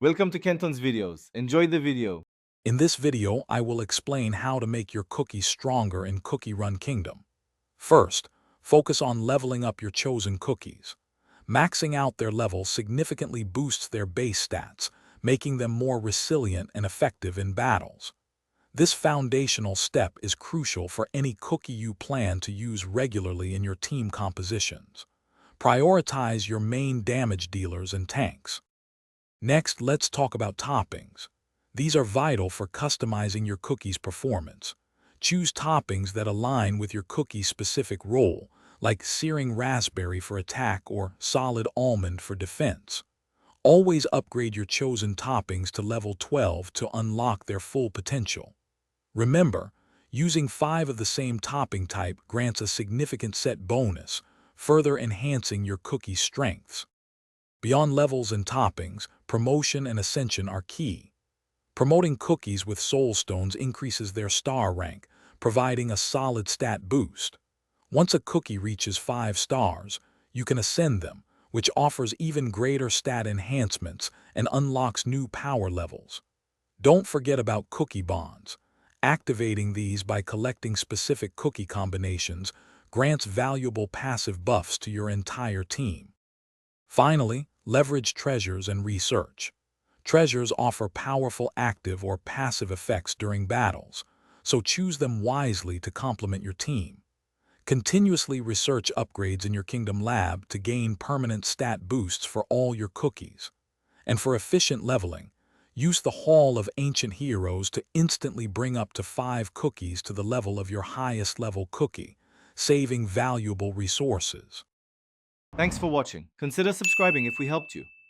Welcome to Kenton's videos. Enjoy the video. In this video, I will explain how to make your cookies stronger in Cookie Run Kingdom. First, focus on leveling up your chosen cookies. Maxing out their level significantly boosts their base stats, making them more resilient and effective in battles. This foundational step is crucial for any cookie you plan to use regularly in your team compositions. Prioritize your main damage dealers and tanks. Next, let's talk about toppings. These are vital for customizing your cookie's performance. Choose toppings that align with your cookie's specific role, like searing raspberry for attack or solid almond for defense. Always upgrade your chosen toppings to level 12 to unlock their full potential. Remember, using 5 of the same topping type grants a significant set bonus, further enhancing your cookie's strengths. Beyond levels and toppings, promotion and ascension are key. Promoting cookies with soul stones increases their star rank, providing a solid stat boost. Once a cookie reaches 5 stars, you can ascend them, which offers even greater stat enhancements and unlocks new power levels. Don't forget about cookie bonds. Activating these by collecting specific cookie combinations grants valuable passive buffs to your entire team. Finally, leverage treasures and research. Treasures offer powerful active or passive effects during battles, so choose them wisely to complement your team. Continuously research upgrades in your Kingdom Lab to gain permanent stat boosts for all your cookies. And for efficient leveling, use the Hall of Ancient Heroes to instantly bring up to 5 cookies to the level of your highest level cookie, saving valuable resources. Thanks for watching. Consider subscribing if we helped you.